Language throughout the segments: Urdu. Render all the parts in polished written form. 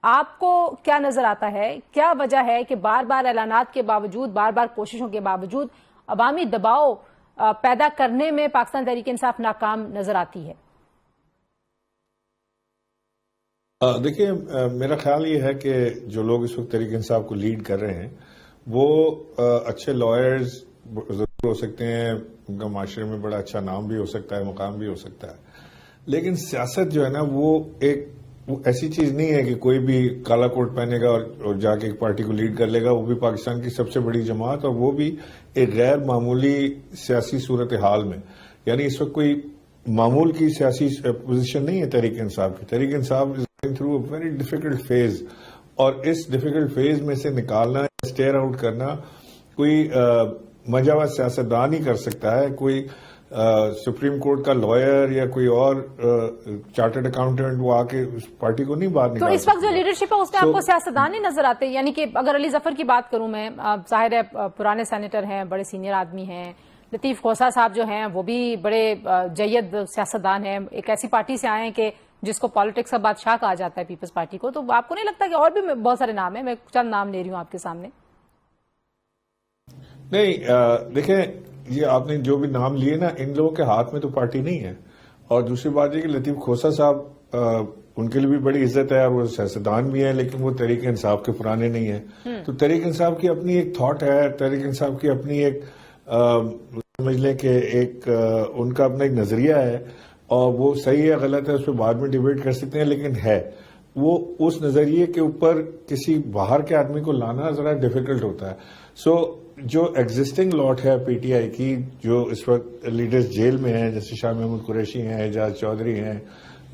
آپ کو کیا نظر آتا ہے، کیا وجہ ہے کہ بار بار اعلانات کے باوجود، بار بار کوششوں کے باوجود عوامی دباؤ پیدا کرنے میں پاکستان تحریک انصاف ناکام نظر آتی ہے؟ دیکھیے، میرا خیال یہ ہے کہ جو لوگ اس وقت تحریک انصاف کو لیڈ کر رہے ہیں وہ اچھے لائرز ضرور ہو سکتے ہیں، ان کا معاشرے میں بڑا اچھا نام بھی ہو سکتا ہے، مقام بھی ہو سکتا ہے، لیکن سیاست جو ہے نا وہ ایسی چیز نہیں ہے کہ کوئی بھی کالا کوٹ پہنے گا اور جا کے ایک پارٹی کو لیڈ کر لے گا، وہ بھی پاکستان کی سب سے بڑی جماعت، اور وہ بھی ایک غیر معمولی سیاسی صورتحال میں. یعنی اس وقت کوئی معمول کی سیاسی پوزیشن نہیں ہے تحریک انصاف کی. Tehreek Insaf is going through a very difficult phase, اور اس ڈیفیکلٹ فیز میں سے نکالنا، اسٹیئر آؤٹ کرنا کوئی مجاور سیاستدان ہی کر سکتا ہے. کوئی سپریم کورٹ کا لائر یا کوئی اور چارٹرڈ اکاؤنٹنٹ وہ آ کے اس پارٹی کو نہیں باہر نکال. تو اس وقت جو لیڈرشپ ہے اس میں آپ کو سیاستدان نہیں نظر آتے؟ یعنی کہ اگر علی ظفر کی بات کروں میں، ظاہر ہے پرانے سینیٹر ہیں، بڑے سینئر آدمی ہیں. لطیف کھوسہ صاحب جو ہیں وہ بھی بڑے جید سیاستدان ہیں، ایک ایسی پارٹی سے آئے ہیں کہ جس کو پالیٹکس کا بادشاہ کہا جاتا ہے، پیپلز پارٹی کو. تو آپ کو نہیں لگتا کہ اور بھی بہت سارے نام ہیں؟ میں چند نام لے رہی ہوں آپ کے سامنے. نہیں، دیکھیں، یہ آپ نے جو بھی نام لیے نا، ان لوگوں کے ہاتھ میں تو پارٹی نہیں ہے. اور دوسری بات یہ کہ لطیف کھوسہ صاحب، ان کے لیے بھی بڑی عزت ہے اور وہ سیاستدان بھی ہیں، لیکن وہ تحریک انصاف کے پرانے نہیں ہیں. تو تحریک انصاف کی اپنی ایک تھاٹ ہے، تحریک انصاف کی اپنی ایک سمجھ لیں کہ ایک ان کا اپنا ایک نظریہ ہے، اور وہ صحیح ہے غلط ہے اس پہ بعد میں ڈیبیٹ کر سکتے ہیں، لیکن ہے وہ اس نظریے کے اوپر کسی باہر کے آدمی کو لانا ذرا ڈیفیکلٹ ہوتا ہے. سو جو ایگزسٹنگ لاٹ ہے پی ٹی آئی کی، جو اس وقت لیڈرز جیل میں ہیں، جیسے شاہ محمود قریشی ہیں، اعجاز چودھری ہیں،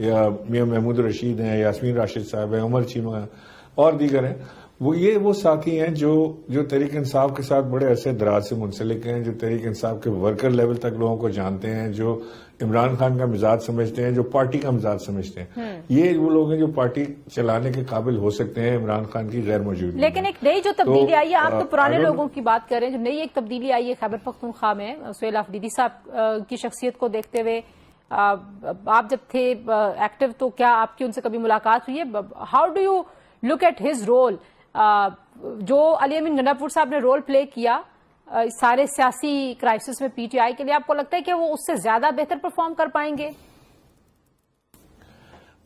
یا میاں محمود رشید ہیں، یاسمین راشد صاحب ہیں، عمر چیمہ ہیں اور دیگر ہیں، وہ ساتھی ہیں جو تحریک انصاف کے ساتھ بڑے عرصے دراز سے منسلک ہیں، جو تحریک انصاف کے ورکر لیول تک لوگوں کو جانتے ہیں، جو عمران خان کا مزاج سمجھتے ہیں، جو پارٹی کا مزاج سمجھتے ہیں. یہ وہ لوگ ہیں جو پارٹی چلانے کے قابل ہو سکتے ہیں عمران خان کی غیر موجودگی. لیکن ایک نئی جو تبدیلی آئی ہے، آپ تو پرانے لوگوں کی بات کر رہے ہیں، جو نئی ایک تبدیلی آئی ہے خیبر پختونخوا میں، سہیل آفریدی صاحب کی شخصیت کو دیکھتے ہوئے، آپ جب تھے ایکٹیو تو کیا آپ کی ان سے کبھی ملاقات ہوئی ہے؟ How do you look at his role? جو علی امین گنڈا پور صاحب نے رول پلے کیا سارے سیاسی کرائسس میں پی ٹی آئی کے لیے، آپ کو لگتا ہے کہ وہ اس سے زیادہ بہتر پرفارم کر پائیں گے؟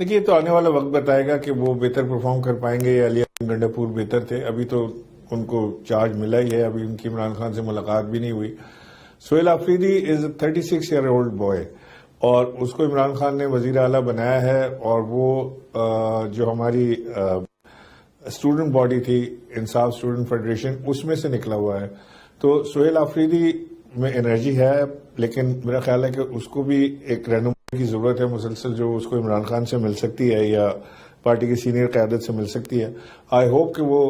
دیکھیے، تو آنے والا وقت بتائے گا کہ وہ بہتر پرفارم کر پائیں گے یا علی امین گنڈا پور بہتر تھے. ابھی تو ان کو چارج ملا ہی ہے، ابھی ان کی عمران خان سے ملاقات بھی نہیں ہوئی. سہیل آفریدی از اے 36 ایئر اولڈ بوائے، اور اس کو عمران خان نے وزیر اعلیٰ بنایا ہے، اور وہ جو ہماری اسٹوڈنٹ باڈی تھی، انصاف اسٹوڈنٹ فیڈریشن، اس میں سے نکلا ہوا ہے. تو سہیل آفریدی میں انرجی ہے، لیکن میرا خیال ہے کہ اس کو بھی ایک رہنمائی کی ضرورت ہے مسلسل، جو اس کو عمران خان سے مل سکتی ہے یا پارٹی کی سینئر قیادت سے مل سکتی ہے. آئی ہوپ کہ وہ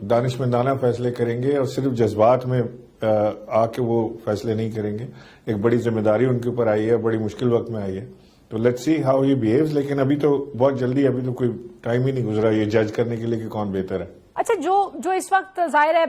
دانشمندانہ فیصلے کریں گے اور صرف جذبات میں آ کے وہ فیصلے نہیں کریں گے. ایک بڑی ذمہ داری ان کے اوپر آئی ہے، بڑی مشکل وقت میں آئی ہے. تو لیٹس سی ہاؤ ہی بیہیوز. لیکن ابھی تو بہت جلدی، ابھی تو کوئی ٹائم ہی نہیں گزرا یہ جج کرنے کے لیے کہ کون بہتر ہے. اچھا، جو اس وقت ظاہر ہے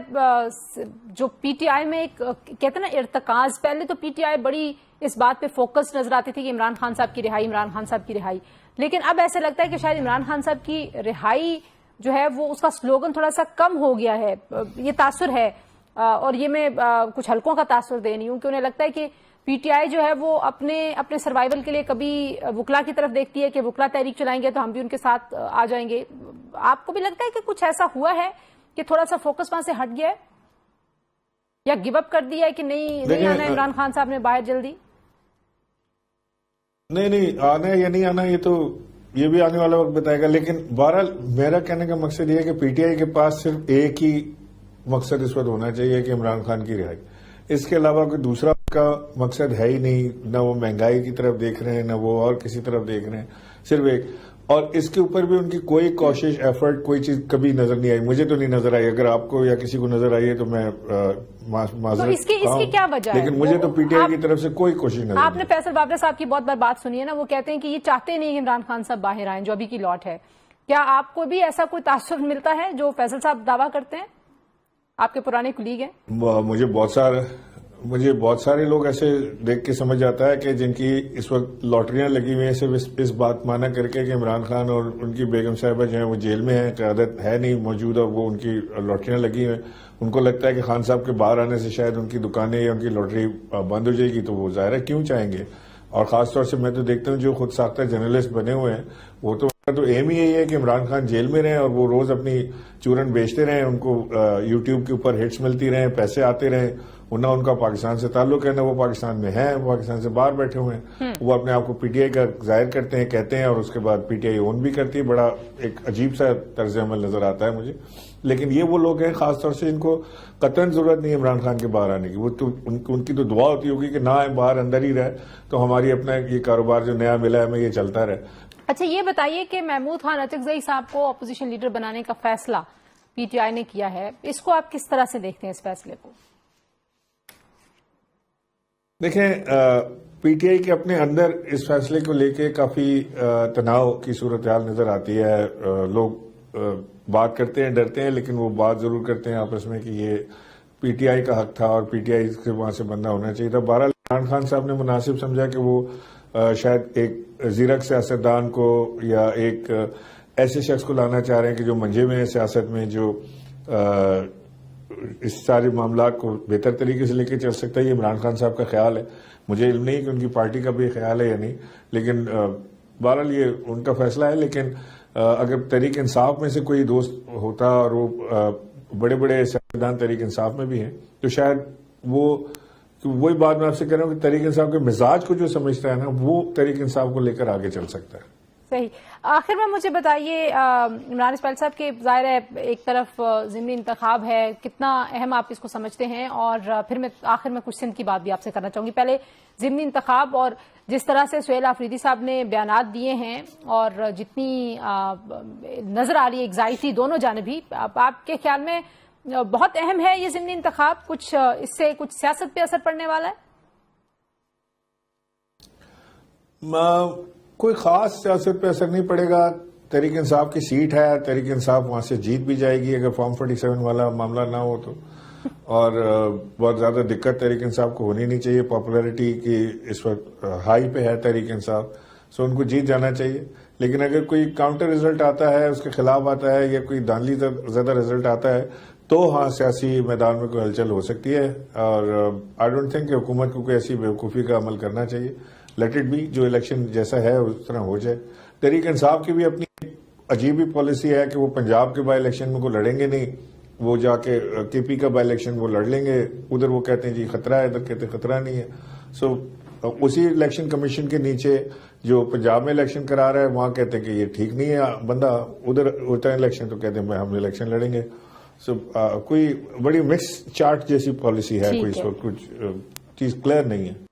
جو پی ٹی آئی میں ایک کہتے ہیں نا ارتکاز، پہلے تو پی ٹی آئی بڑی اس بات پہ فوکس نظر آتی تھی کہ عمران خان صاحب کی رہائی، عمران خان صاحب کی رہائی، لیکن اب ایسا لگتا ہے کہ شاید عمران خان صاحب کی رہائی جو ہے وہ اس کا سلوگن تھوڑا سا کم ہو گیا ہے. یہ تاثر ہے، اور یہ میں کچھ حلقوں کا تاثر دے رہی ہوں کہ انہیں لگتا ہے کہ پی ٹی آئی جو ہے وہ اپنے سروائیول کے لیے کبھی وکلا کی طرف دیکھتی ہے کہ وکلا تحریک چلائیں گے تو ہم بھی ان کے ساتھ آ جائیں گے. آپ کو بھی لگتا ہے کہ کچھ ایسا ہوا ہے کہ تھوڑا سا فوکس وہاں سے ہٹ گیا ہے، یا گیو اپ کر دیا ہے کہ نہیں آنا عمران خان صاحب نے باہر جلدی؟ نہیں آنا ہے یا نہیں آنا یہ بھی آنے والا وقت بتائے گا. لیکن بہرحال میرا کہنے کا مقصد یہ ہے کہ پی ٹی آئی کے پاس صرف ایک ہی مقصد اس وقت ہونا چاہیے کہ عمران خان کی رہائی. اس کے علاوہ کوئی دوسرا کا مقصد ہے ہی نہیں. نہ وہ مہنگائی کی طرف دیکھ رہے ہیں، نہ وہ اور کسی طرف دیکھ رہے ہیں، صرف ایک. اور اس کے اوپر بھی ان کی کوئی کوشش، ایفرٹ، کوئی چیز کبھی نظر نہیں آئی. مجھے تو نہیں نظر آئی. اگر آپ کو یا کسی کو نظر آئی ہے تو میں معذرت. اس کی کیا وجہ ہے؟ لیکن مجھے تو پی ٹی آئی کی طرف سے کوئی کوشش نظر نہیں. آپ نے فیصل بابر صاحب کی بہت بار بات سنی ہے نا، وہ کہتے ہیں کہ یہ چاہتے نہیں کہ عمران خان صاحب باہر آئیں جو ابھی کی لاٹ ہے. کیا آپ کو بھی ایسا کوئی تاثر ملتا ہے جو فیصل صاحب دعویٰ کرتے ہیں؟ آپ کے پرانے کلیگ ہیں. مجھے بہت سارے مجھے بہت سارے لوگ ایسے دیکھ کے سمجھ آتا ہے کہ جن کی اس وقت لاٹریاں لگی ہوئی ہیں صرف اس بات مانا کر کے کہ عمران خان اور ان کی بیگم صاحبہ جو ہیں وہ جیل میں ہیں، قیادت ہے نہیں موجود اور وہ ان کی لاٹریاں لگی ہوئی ہیں. ان کو لگتا ہے کہ خان صاحب کے باہر آنے سے شاید ان کی دکانیں یا ان کی لاٹری بند ہو جائے گی، تو وہ ظاہر ہے کیوں چاہیں گے. اور خاص طور سے میں تو دیکھتا ہوں جو خود ساختہ جرنلسٹ بنے ہوئے ہیں وہ تو ایم ہی یہی ہے کہ عمران خان جیل میں رہیں اور وہ روز اپنی چورن بیچتے رہیں، ان کو یوٹیوب کے اوپر ہٹس ملتی رہیں، پیسے آتے رہیں. نہ ان کا پاکستان سے تعلق ہے، نہ وہ پاکستان میں ہیں، وہ پاکستان سے باہر بیٹھے ہوئے ہیں. وہ اپنے آپ کو پی ٹی آئی کا ظاہر کرتے ہیں، کہتے ہیں، اور اس کے بعد پی ٹی آئی اون بھی کرتی ہے. بڑا ایک عجیب سا طرز عمل نظر آتا ہے مجھے. لیکن یہ وہ لوگ ہیں خاص طور سے ان کو قطعاً ضرورت نہیں ہے عمران خان کے باہر آنے کی. وہ تو ان کی تو دعا ہوتی ہوگی کہ نہ باہر اندر ہی رہے تو ہماری اپنا یہ کاروبار جو نیا ملا ہے ہمیں یہ چلتا رہے. اچھا یہ بتائیے کہ محمود خان اچکزئی صاحب کو اپوزیشن لیڈر بنانے کا فیصلہ پی ٹی آئی نے کیا ہے، اس کو آپ کس طرح سے دیکھتے ہیں اس فیصلے کو؟ دیکھیں پی ٹی آئی کے اپنے اندر اس فیصلے کو لے کے کافی تناؤ کی صورتحال نظر آتی ہے. لوگ بات کرتے ہیں، ڈرتے ہیں، لیکن وہ بات ضرور کرتے ہیں آپس میں کہ یہ پی ٹی آئی کا حق تھا اور پی ٹی آئی سے وہاں سے بندہ ہونا چاہیے تھا. بہرحال عمران خان صاحب نے مناسب سمجھا کہ وہ شاید ایک زیرک سیاستدان کو یا ایک ایسے شخص کو لانا چاہ رہے ہیں کہ جو منجے میں ہیں سیاست میں، جو اس سارے معاملات کو بہتر طریقے سے لے کے چل سکتا ہے. یہ عمران خان صاحب کا خیال ہے، مجھے علم نہیں کہ ان کی پارٹی کا بھی خیال ہے یا نہیں، لیکن بہرحال یہ ان کا فیصلہ ہے. لیکن اگر تحریک انصاف میں سے کوئی دوست ہوتا اور وہ بڑے بڑے سیاستدان تحریک انصاف میں بھی ہیں تو شاید وہی بات میں آپ سے کہہ رہا ہوں کہ تحریک انصاف کے مزاج کو جو سمجھتا ہے نا وہ تحریک انصاف کو لے کر آگے چل سکتا ہے. صحیح. آخر میں مجھے بتائیے عمران اسماعیل صاحب کے ظاہر ہے ایک طرف ضمنی انتخاب ہے، کتنا اہم آپ اس کو سمجھتے ہیں؟ اور پھر میں آخر میں کچھ سندھ کی بات بھی آپ سے کرنا چاہوں گی. پہلے ضمنی انتخاب اور جس طرح سے سہیل آفریدی صاحب نے بیانات دیے ہیں اور جتنی نظر آ رہی ہے ایگزائٹی دونوں جانب ہی، آپ کے خیال میں بہت اہم ہے یہ ضمنی انتخاب؟ کچھ اس سے کچھ سیاست پہ اثر پڑنے والا ہے؟ کوئی خاص سیاست پہ اثر نہیں پڑے گا. تحریک انصاف کی سیٹ ہے، تحریک انصاف وہاں سے جیت بھی جائے گی اگر فارم 47 والا معاملہ نہ ہو تو. اور بہت زیادہ دقت تحریک انصاف کو ہونی نہیں چاہیے. پاپولرٹی کی اس وقت ہائی پہ ہے تحریک انصاف، سو ان کو جیت جانا چاہیے. لیکن اگر کوئی کاؤنٹر رزلٹ آتا ہے، اس کے خلاف آتا ہے، یا کوئی دھاندلی زیادہ رزلٹ آتا ہے تو ہاں سیاسی میدان میں کوئی ہلچل ہو سکتی ہے. اور آئی ڈونٹ تھنک کہ حکومت کو کوئی ایسی بیوقوفی کا عمل کرنا چاہیے. لیٹ اٹ بی، جو الیکشن جیسا ہے اس طرح ہو جائے. تحریک انصاف کی بھی اپنی عجیب ہی پالیسی ہے کہ وہ پنجاب کے بائی الیکشن میں کو لڑیں گے نہیں، وہ جا کے کے پی کا بائی الیکشن وہ لڑ لیں گے. ادھر وہ کہتے ہیں جی خطرہ ہے، ادھر کہتے ہیں خطرہ نہیں ہے. سو اسی الیکشن کمیشن کے نیچے جو پنجاب میں الیکشن کرا رہا ہے وہاں کہتے ہیں کہ یہ ٹھیک نہیں ہے بندہ، ادھر ہوتا ہے الیکشن تو کہتے ہیں ہم الیکشن لڑیں گے. سو کوئی بڑی مکس چارٹ جیسی پالیسی ہے، کوئی اس وقت کچھ چیز کلیئر نہیں ہے.